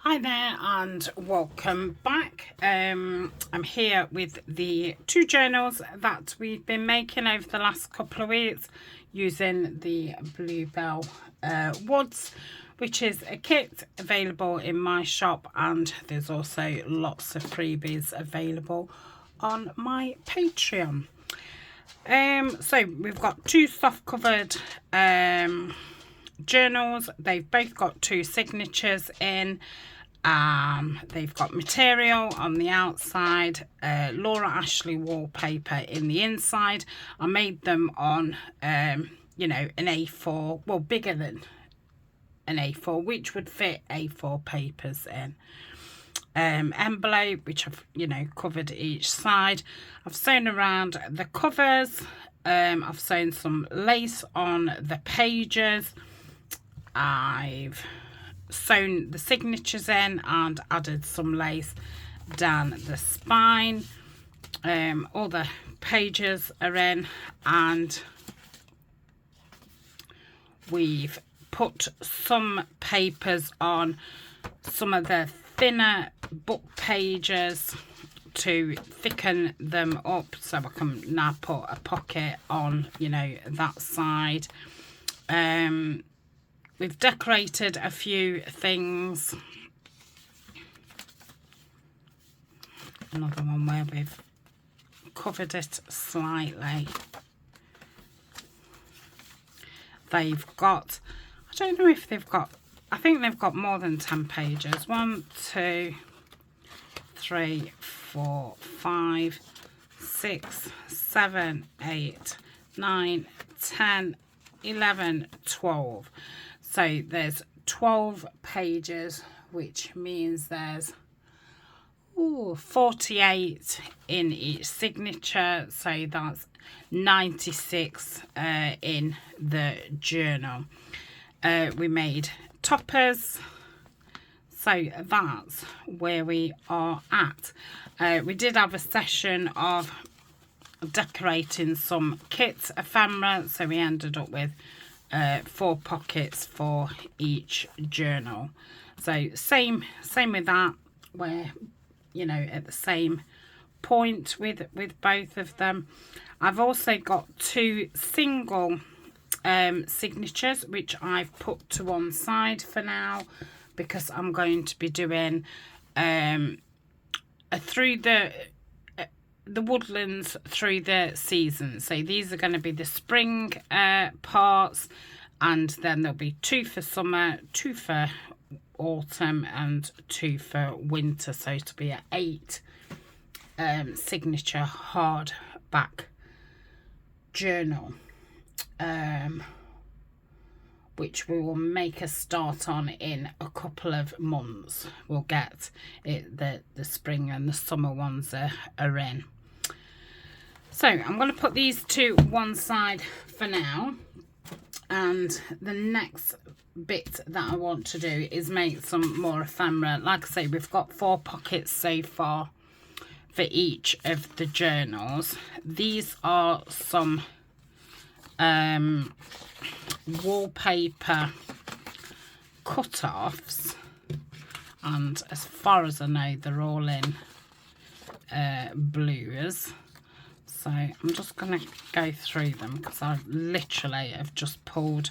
Hi there and welcome back. I'm here with the two journals that we've been making over the last couple of weeks using the Bluebell Woods, which is a kit available in my shop, and there's also lots of freebies available on my Patreon. So we've got two soft covered journals. They've both got two signatures in. They've got material on the outside, Laura Ashley wallpaper in the inside. I made them on you know, an A4, well, bigger than an A4, which would fit A4 papers in. Envelope, which I've, you know, covered each side. I've sewn around the covers. I've sewn some lace on the pages. I've sewn the signatures in and added some lace down the spine. All the pages are in, and we've put some papers on some of the thinner book pages to thicken them up, so I can now put a pocket on, you know, that side. We've decorated a few things. Another one where we've covered it slightly. They've got, I don't know if they've got, I think they've got more than 10 pages. 1, 2, 3, 4, 5, 6, 7, 8, 9, 10, 11, 12. So there's 12 pages, which means there's 48 in each signature. So that's 96 in the journal. We made toppers. So that's where we are at. We did have a session of decorating some kits ephemera, so we ended up with 4 pockets for each journal. So same with that, we're, you know, at the same point with both of them. I've also got 2 single signatures, which I've put to one side for now, because I'm going to be doing through the woodlands through the season. So these are going to be the spring parts, and then there'll be 2 for summer, 2 for autumn, and 2 for winter. So to be an 8 signature hardback journal, which we will make a start on in a couple of months. We'll get it, the spring and the summer ones are in. So I'm going to put these to one side for now, and the next bit that I want to do is make some more ephemera. Like I say, we've got 4 pockets so far for each of the journals. These are some wallpaper cut-offs, and as far as I know, they're all in blues. So I'm just going to go through them, because I literally have just pulled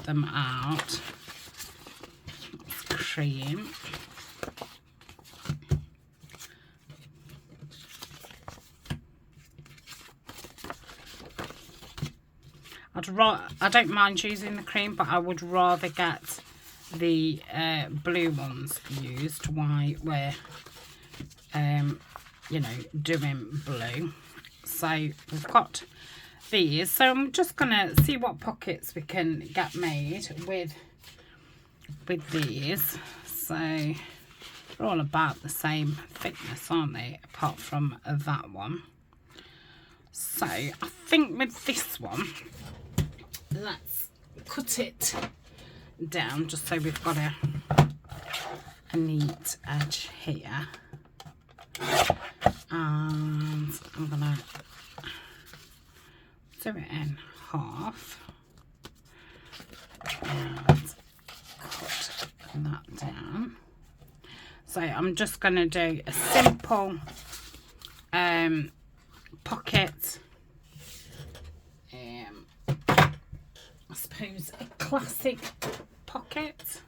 them out. That's cream. I don't mind using the cream, but I would rather get the blue ones used while we're you know, doing blue. So we've got these, so I'm just gonna see what pockets we can get made with these. So they're all about the same thickness, aren't they, apart from that one. So I think with this one, let's cut it down just so we've got a neat edge here. And I'm gonna do it in half and cut that down. So I'm just going to do a simple pocket, I suppose a classic pocket,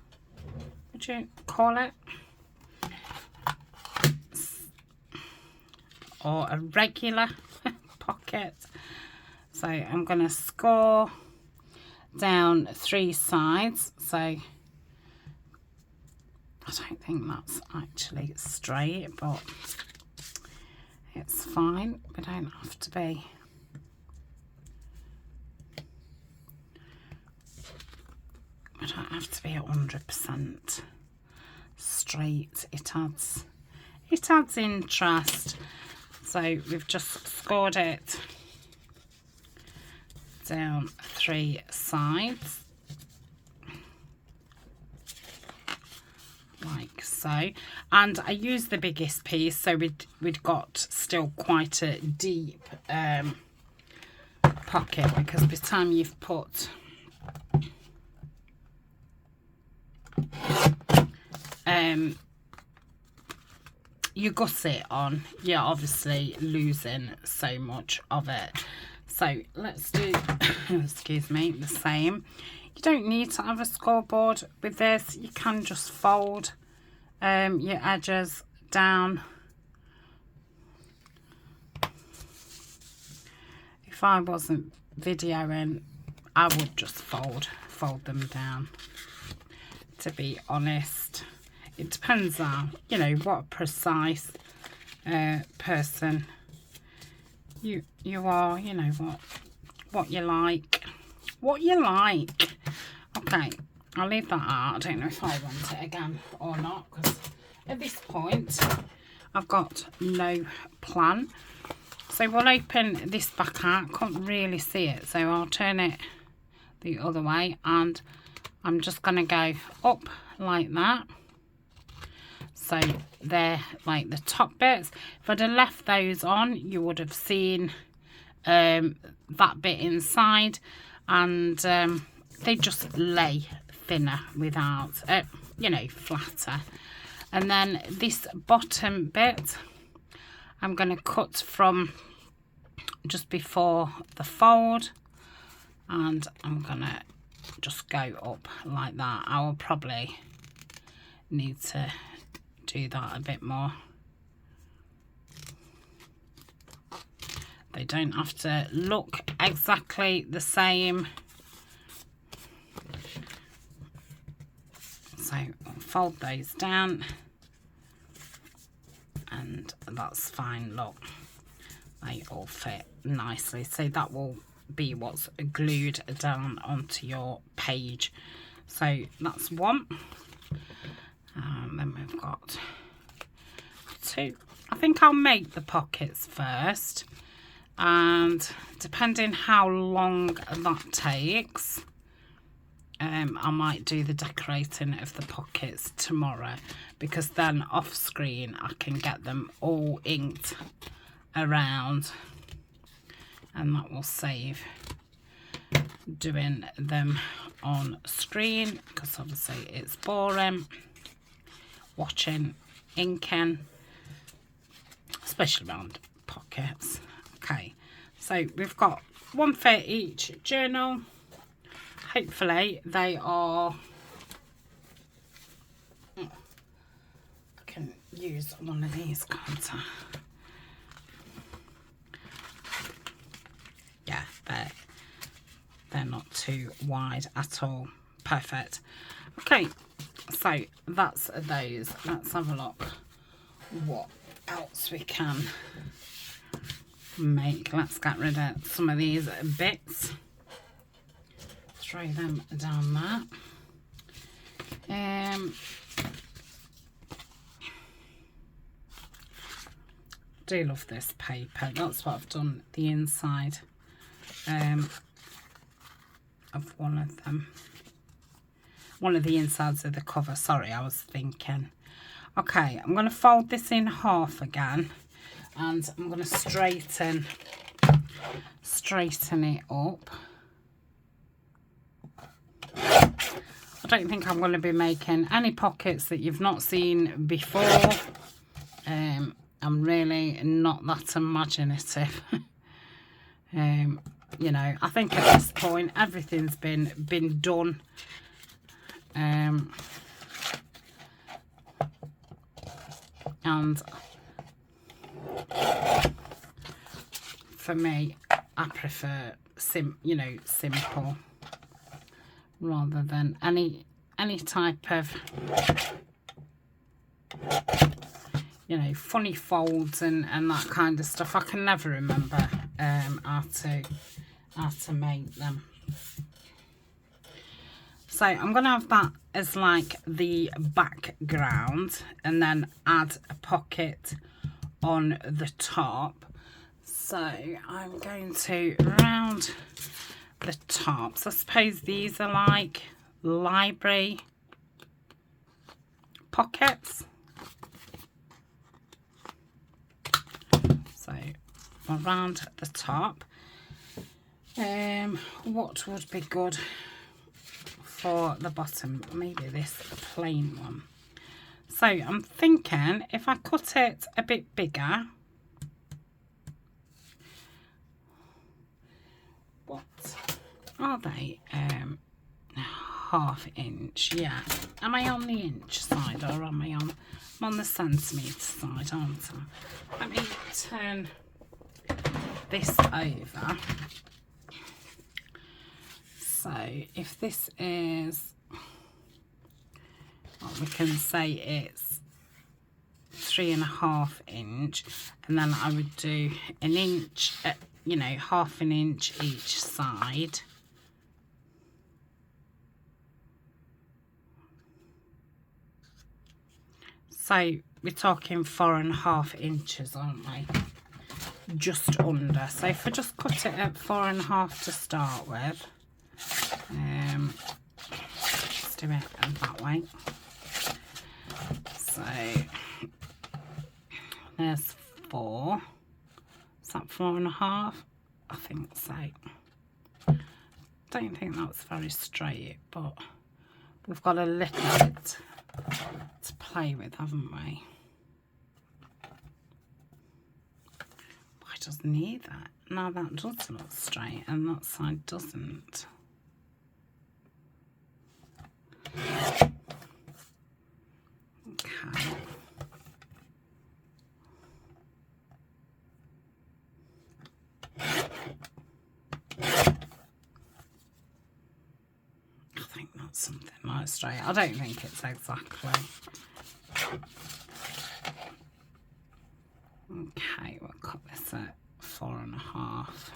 would you call it, or a regular pocket. So I'm going to score down 3 sides. So I don't think that's actually straight, but it's fine. We don't have to be. We don't have to be 100% straight. It adds interest. So we've just scored it down 3 sides, like so. And I used the biggest piece, so we'd got still quite a deep pocket, because by the time you've put you gusset on, you're obviously losing so much of it. So let's do excuse me, the same. You don't need to have a scoreboard with this. You can just fold your edges down. If I wasn't videoing, I would just fold them down, to be honest. It depends on, you know, what a precise person you are, you know, what you like. Okay, I'll leave that out. I don't know if I want it again or not, because at this point I've got no plan. So we'll open this back out. Can't really see it, so I'll turn it the other way, and I'm just going to go up like that. So they're like the top bits. If I'd have left those on, you would have seen that bit inside, and they just lay thinner without, you know, flatter. And then this bottom bit, I'm going to cut from just before the fold, and I'm going to just go up like that. I will probably need to do that a bit more. They don't have to look exactly the same. So I'll fold those down, and that's fine. Look, they all fit nicely. So that will be what's glued down onto your page. So that's one. Then we've got 2. I think I'll make the pockets first, and depending how long that takes, I might do the decorating of the pockets tomorrow, because then off screen I can get them all inked around, and that will save doing them on screen, because obviously it's boring watching inking, especially around pockets. Okay, so we've got one for each journal. Hopefully they are, I can use one of these, can't I? Yeah, they're not too wide at all. Perfect. Okay, so that's those. Let's have a look what else we can make. Let's get rid of some of these bits, throw them down there. Do love this paper. That's what I've done the inside of one of them. One of the insides of the cover, sorry, I was thinking. Okay, I'm going to fold this in half again, and I'm going to straighten it up I don't think I'm going to be making any pockets that you've not seen before. I'm really not that imaginative. You know, I think at this point everything's been done. And for me, I prefer simple rather than any type of funny folds and that kind of stuff. I can never remember how to make them. So I'm going to have that as like the background and then add a pocket on the top. So I'm going to round the tops. I suppose these are like library pockets. So around the top. What would be good for the bottom? Maybe this plain one. So I'm thinking if I cut it a bit bigger. What are they? 1/2 inch. Yeah. Am I on the inch side or am I on? I'm on the centimetre side, aren't I? Let me turn this over. So if this is, well, we can say it's 3.5 inch, and then I would do an inch, 1/2 an inch each side. So we're talking 4.5 inches, aren't we? Just under. So if I just cut it at 4.5 to start with, let's do it that way. So there's 4. Is that 4.5? I think so. Don't think that's very straight, but we've got a little bit to play with, haven't we? Why doesn't either? Now that does look straight and that side doesn't. Okay. I think that's something like straight. I don't think it's exactly. Okay, we'll cut this at 4.5.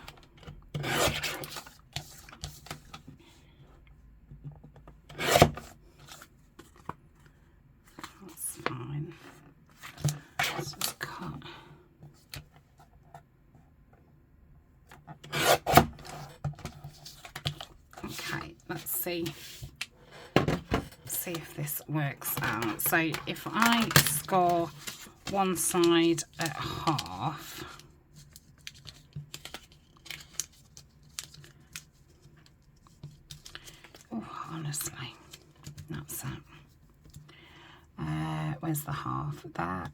That's fine. Let's just cut. Okay, let's see if this works out. So if I score one side at 1/2, oh, honestly, that's it. Where's the 1/2? There.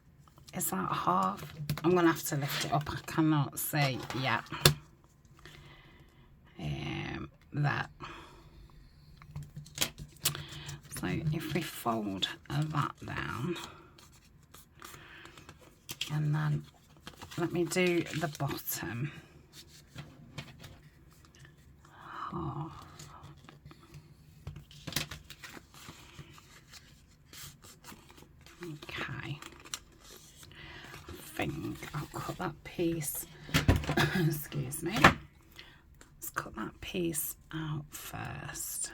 Is that 1/2? I'm gonna have to lift it up. I cannot see yet. That. So if we fold that down, and then let me do the bottom 1/2. Okay. I think I'll cut that piece. Excuse me. Let's cut that piece out first.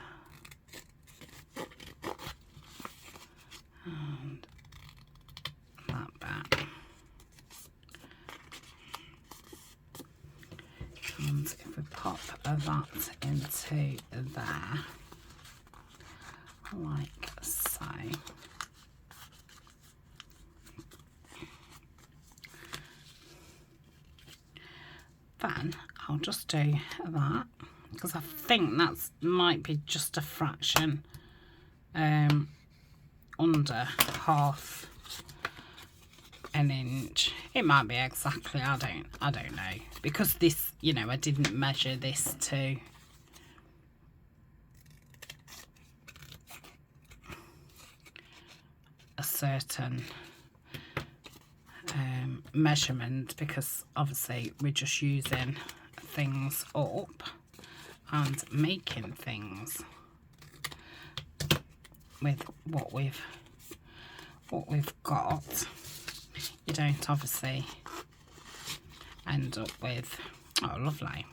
And that back. And if we pop that into there, like so. Then I'll just do that because I think that's might be just a fraction under half an inch. It might be exactly, I don't know, because this, you know, I didn't measure this to a certain measurement, because obviously we're just using things up and making things with what we've got. You don't obviously end up with, oh lovely,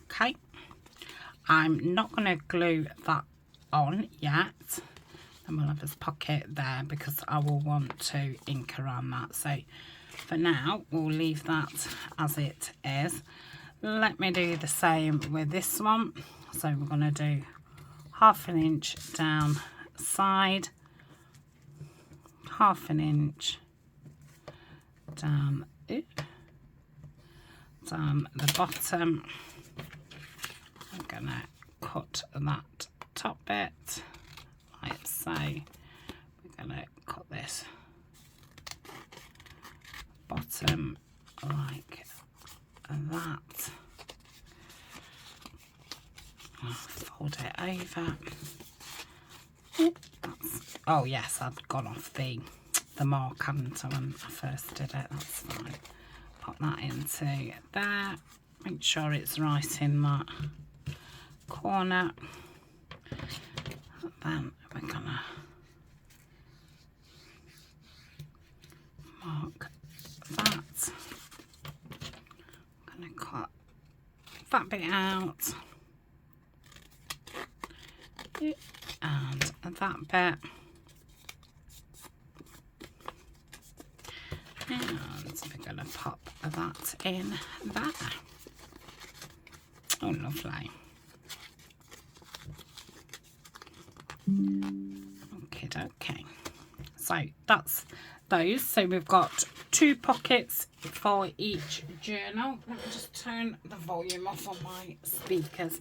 okay. I'm not going to glue that on yet, and we'll have this pocket there because I will want to ink around that. So for now we'll leave that as it is. Let me do the same with this one. So we're going to do half an inch down side, half an inch down the bottom. I'm going to cut that top bit like so. We're going to cut this bottom like that. I'll fold it over. Oh yes, I've gone off the mark, hadn't I, when I first did it. That's fine. Pop that into there. Make sure it's right in that corner. And then we're gonna mark that. I'm gonna cut that bit out and that bit, and we're gonna pop that in there. Oh lovely. Okay, so that's those. So we've got 2 pockets for each journal. Let me just turn the volume off on my speakers.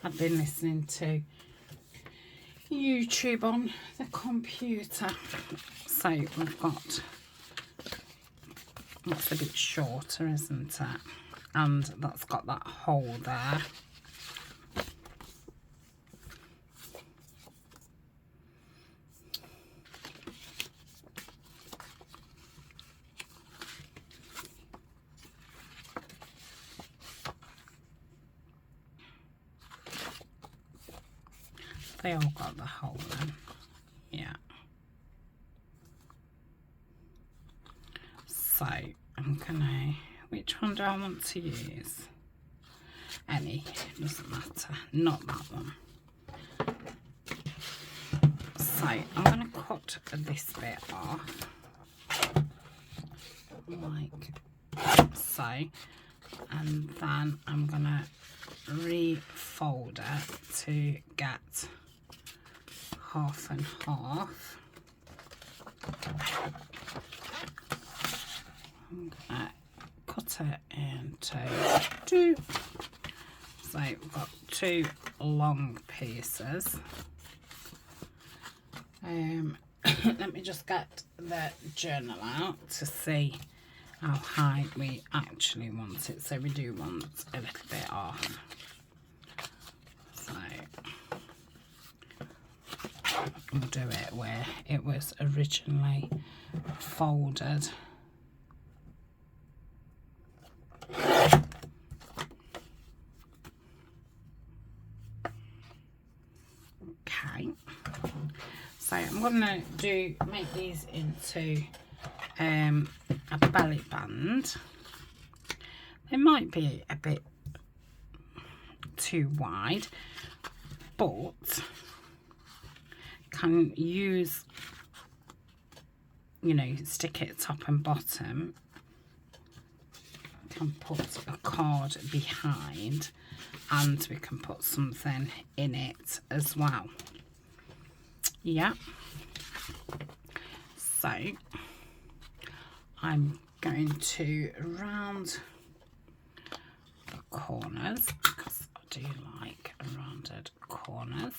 I've been listening to YouTube on the computer. So we've got, that's a bit shorter, isn't it? And that's got that hole there. They all got the hole then, yeah. So I'm gonna, which one do I want to use? Any, doesn't matter, not that one. So I'm gonna cut this bit off, like so, and then I'm gonna refold it to get half and half. I'm gonna cut it into 2. So we've got 2 long pieces. Let me just get the journal out to see how high we actually want it. So we do want a little bit off. So we'll do it where it was originally folded. Okay, so I'm gonna make these into a belly band. They might be a bit too wide, but can use, you know, stick it top and bottom. Can put a card behind, and we can put something in it as well. Yeah, so I'm going to round the corners because I do like rounded corners.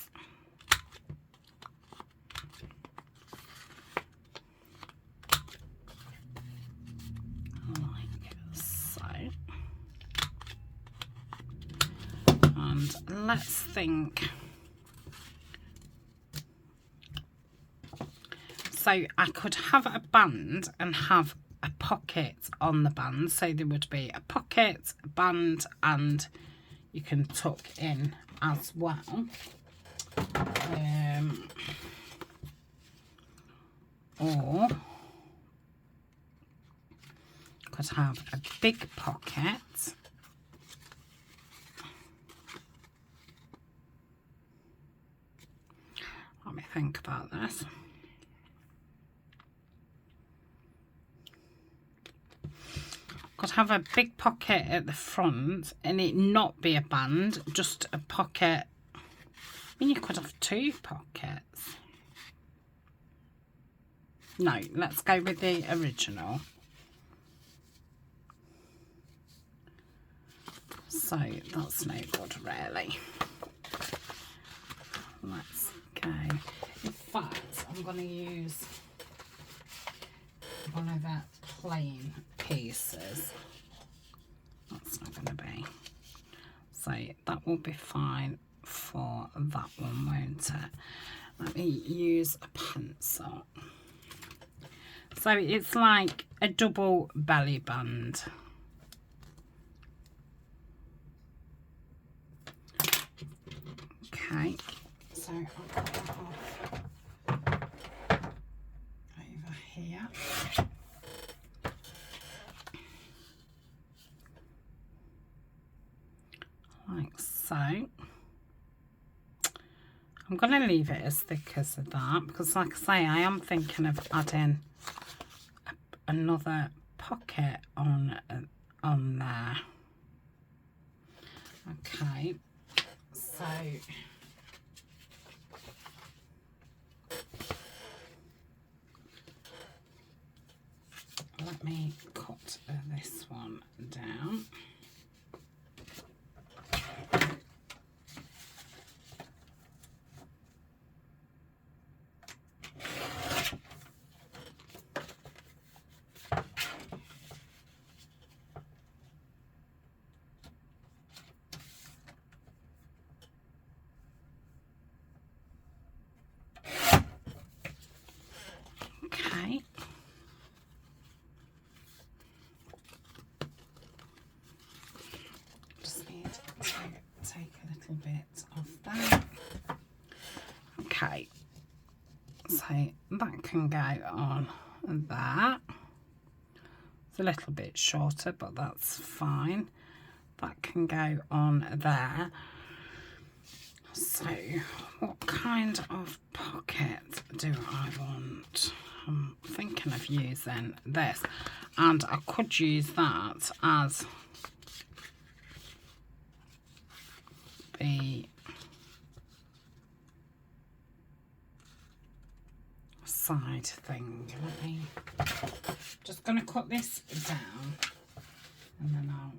Like so. And let's think. So I could have a band and have a pocket on the band. So there would be a pocket, a band, and you can tuck in as well. Or could have a big pocket. Let me think about this. Could have a big pocket at the front and it not be a band, just a pocket. I mean, you could have two pockets. No, let's go with the original. So that's no good really. Let's go. In fact, I'm going to use one of the plain pieces. That's not going to be. So that will be fine for that one, won't it? Let me use a pencil. So it's like a double belly band. Okay, so I'll put that off over here. Like so. I'm going to leave it as thick as that because, like I say, I am thinking of adding another pocket on there. Okay, so let me cut this one down. Okay. Just need to take a little bit of that. Okay. So that can go on there. It's a little bit shorter, but that's fine. That can go on there. So what kind of pocket do I want? I'm thinking of using this, and I could use that as the side thing. Let me just going to cut this down and then I'll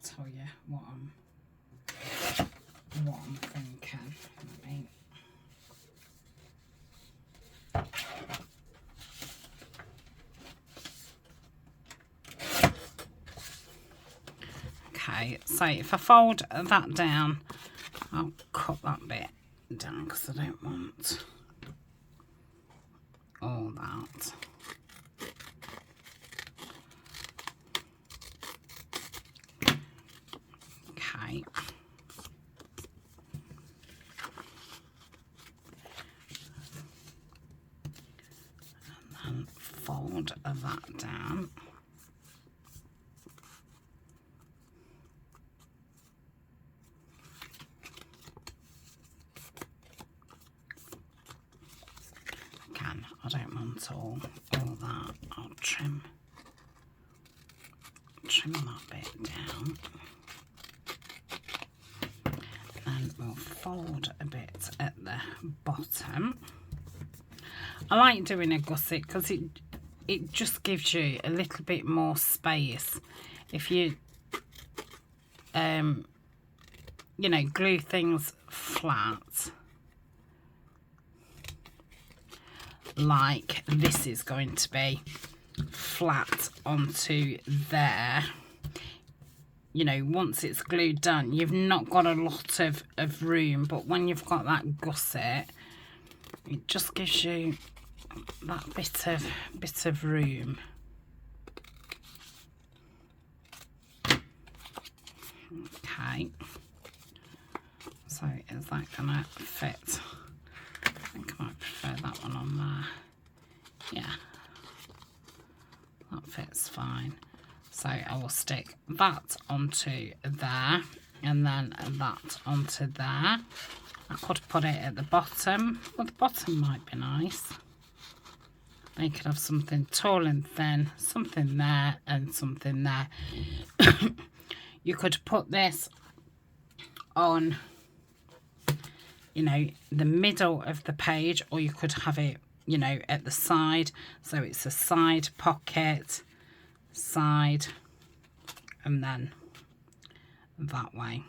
tell you what I'm thinking. Let me okay, so if I fold that down, I'll cut that bit down because I don't want all that. Okay. And then fold that down. Again, I don't want all that. I'll trim that bit down. And we'll fold a bit at the bottom. I like doing a gusset because it just gives you a little bit more space. If you you know, glue things flat, like this is going to be flat onto there, you know, once it's glued down, you've not got a lot of room, but when you've got that gusset, it just gives you that bit of room. Okay, so is that gonna fit? I think I might prefer that one on there. Yeah, that fits fine. So I will stick that onto there and then that onto there. I could put it at the bottom. Well, the bottom might be nice. They could have something tall and thin, something there and something there. You could put this on, you know, the middle of the page, or you could have it, you know, at the side. So it's a side pocket, side, and then that way.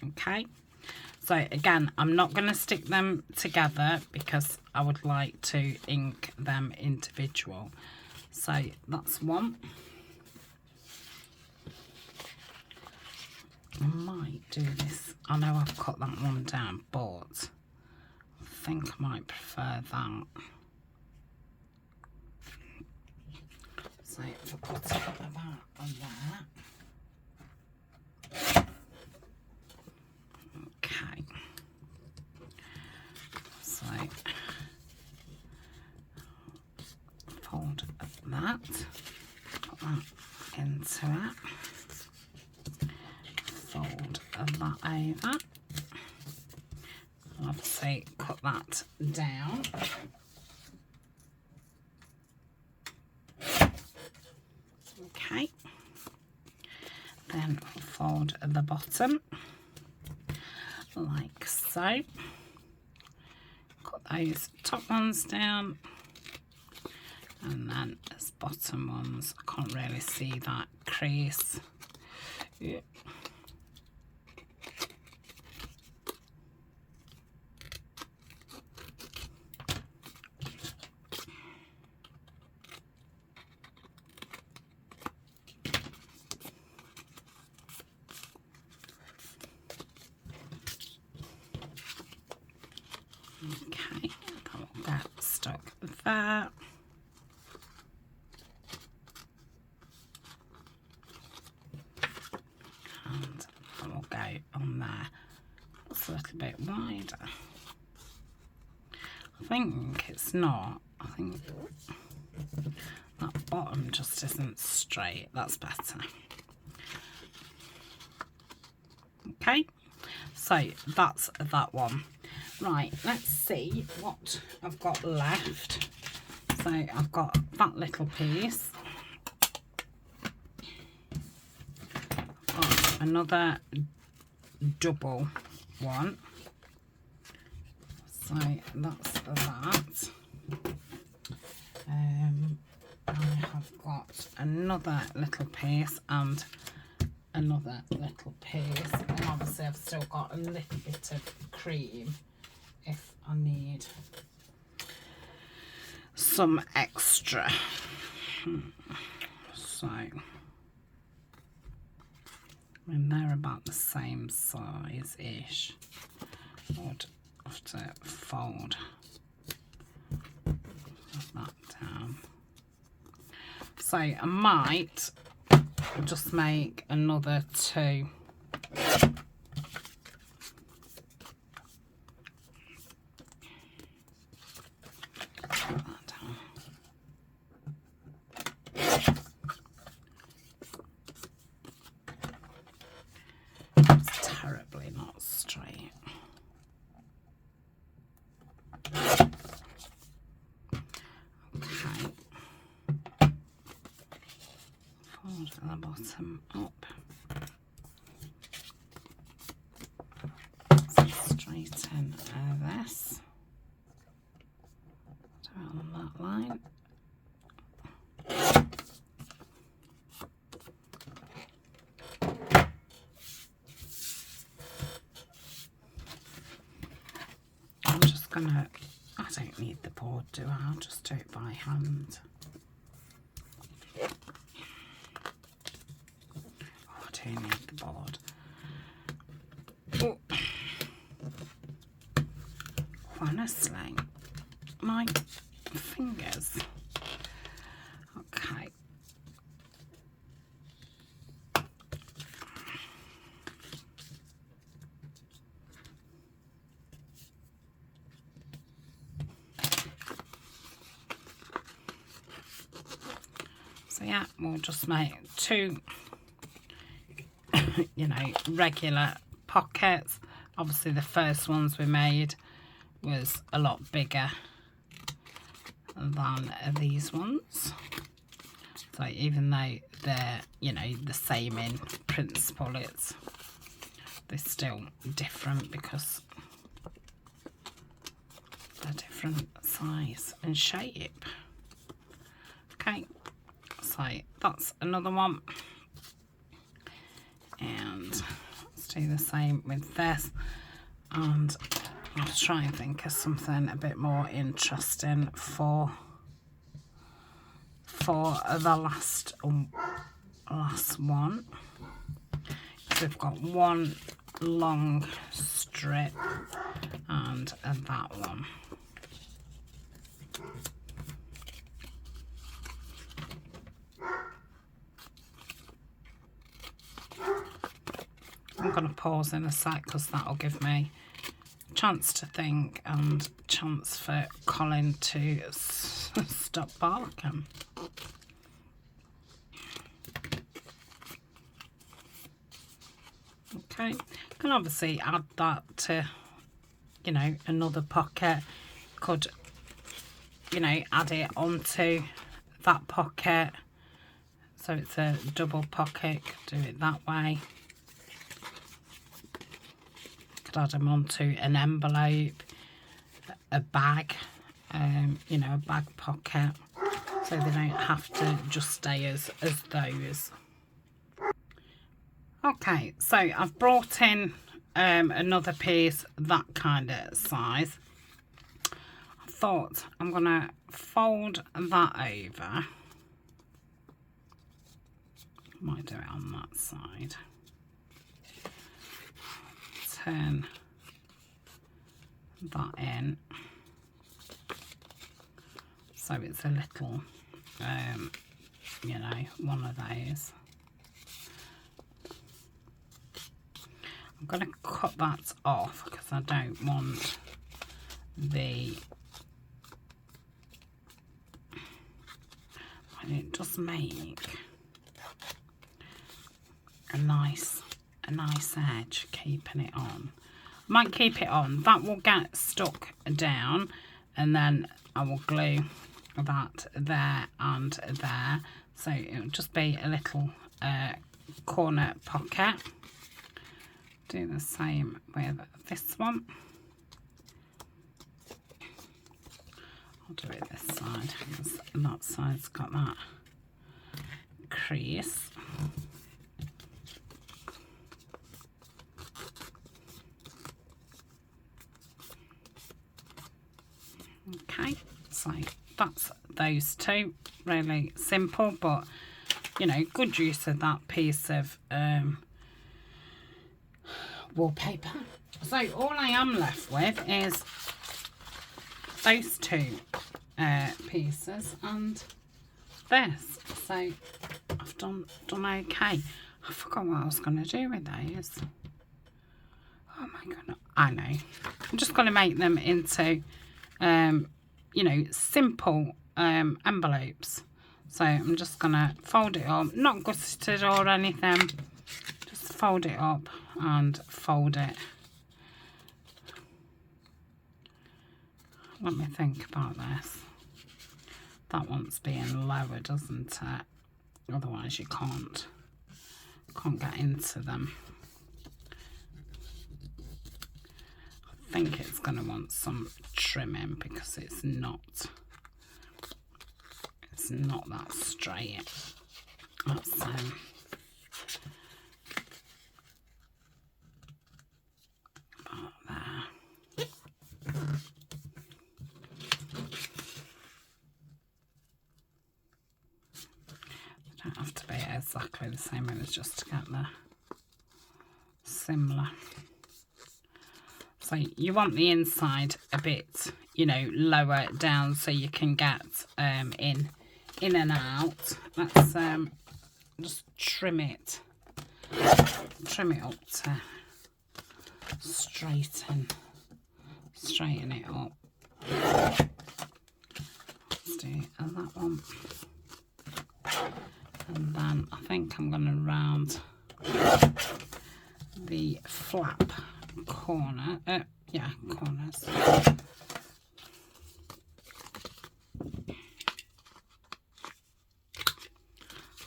Okay, so again, I'm not going to stick them together because I would like to ink them individual. So that's one. I might do this. I know I've cut that one down, but I think I might prefer that. So if I put that on there. Okay. So fold that, put that into it. Fold that over, and obviously cut that down. Okay, then fold the bottom like so. Cut those top ones down, and then as bottom ones, I can't really see that crease. Yeah. Okay, that will get stuck there. And that will go on there. It's a little bit wider. I think it's not. I think that bottom just isn't straight. That's better. Okay, so that's that one. Right, let's see what I've got left. So I've got that little piece. I've got another double one. So that's that. I have got another little piece and another little piece. And obviously I've still got a little bit of cream if I need some extra. So, I mean, they're about the same size-ish. I would have to fold that down. So I might just make another two. It's terribly not straight. Okay. Fold the bottom up. So straighten this. Do it on that line. I don't need the board, do I? I'll just do it by hand. Oh, I do need the board. Oh. Honestly, my fingers. Okay. So yeah, we'll just make 2, you know, regular pockets. Obviously the first ones we made was a lot bigger than these ones. So even though they're, you know, the same in principle, they're still different because they're different size and shape. Okay, so that's another one. And let's do the same with this. And I'll try and think of something a bit more interesting for the last one. So we've got one long strip and that one. I'm going to pause in a sec because that'll give me a chance to think and chance for Colin to stop barking. Okay, you can obviously add that to, you know, another pocket. Could, you know, add it onto that pocket so it's a double pocket. Could do it that way. Could add them onto an envelope, a bag, you know, a bag pocket, so they don't have to just stay as those. Okay, so I've brought in another piece that kind of size. I thought I'm going to fold that over. Might do it on that side. Turn that in. So it's a little, you know, one of those. I'm going to cut that off because I don't want the, and it does make a nice edge keeping it on. I might keep it on, that will get stuck down, and then I will glue that there and there, so it'll just be a little corner pocket. Do the same with this one. I'll do it this side because that side's got that crease. Okay, so that's those two. Really simple, but you know, good use of that piece of wallpaper. So all I am left with is those two pieces and this. So I've done okay. I forgot what I was going to do with those. Oh my god, I know. I'm just going to make them into you know, simple envelopes. So I'm just going to fold it up, not gusseted or anything, just fold it up and fold it. Let me think about this. That one's being lower, doesn't it? Otherwise you can't get into them. I think it's going to want some trimming because it's not that straight. That's about there. exactly the same. It was just to get the similar. So you want the inside a bit, you know, lower down so you can get in and out. Let's just trim it up to straighten it up. Let's do that one. And then I think I'm going to round the flap corner. Corners.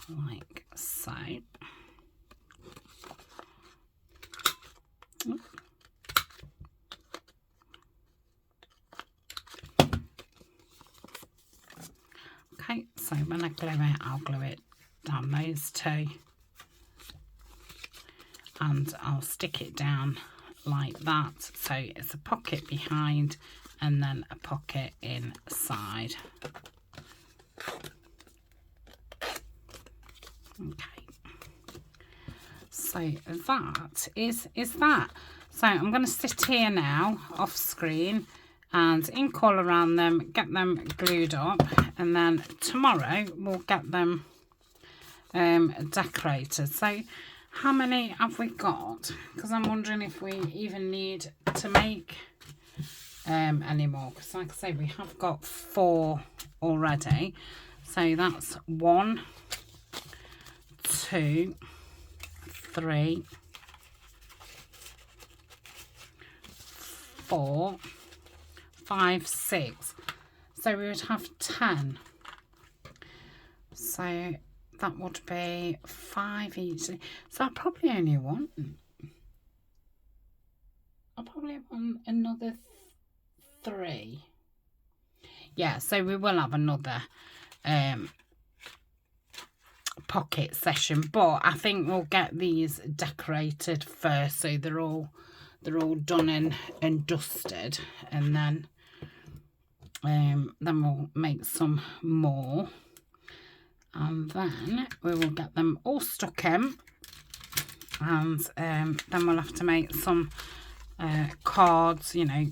Like so. Okay, so when I glue it, I'll glue it down those two, and I'll stick it down like that, so it's a pocket behind and then a pocket inside. Okay, so that is that. So I'm going to sit here now off screen and ink all around them, get them glued up, and then tomorrow we'll get them decorated. So how many have we got? Because I'm wondering if we even need to make any more, because like I say, we have got 4 already. So that's 1, 2, 3, 4, 5, 6. So we would have 10. So that would be 5 each. So I probably only want, another 3. Yeah, so we will have another pocket session, but I think we'll get these decorated first, so they're all done and dusted, and then we'll make some more, and then we will get them all stuck in, and then we'll have to make some cards, you know,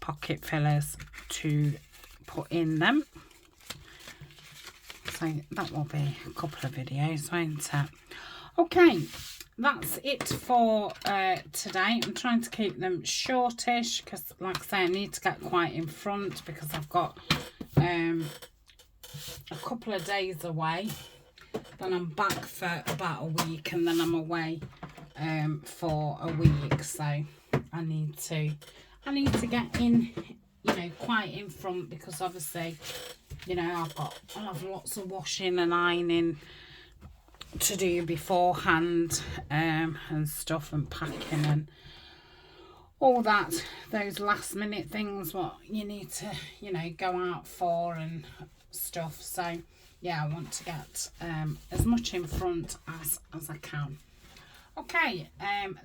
pocket fillers to put in them. So that will be a couple of videos, won't it? Okay, that's it for today. I'm trying to keep them shortish because, like I say, I need to get quite in front because I've got a couple of days away. Then I'm back for about a week, and then I'm away for a week. So I need to get in, you know, quite in front, because obviously, you know, I'll have lots of washing and ironing to do beforehand, and stuff, and packing and all that, those last minute things what you need to, you know, go out for and stuff. So yeah, I want to get as much in front as I can. Okay,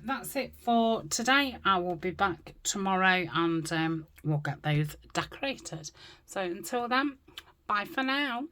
that's it for today. I will be back tomorrow, and we'll get those decorated. So until then, bye for now.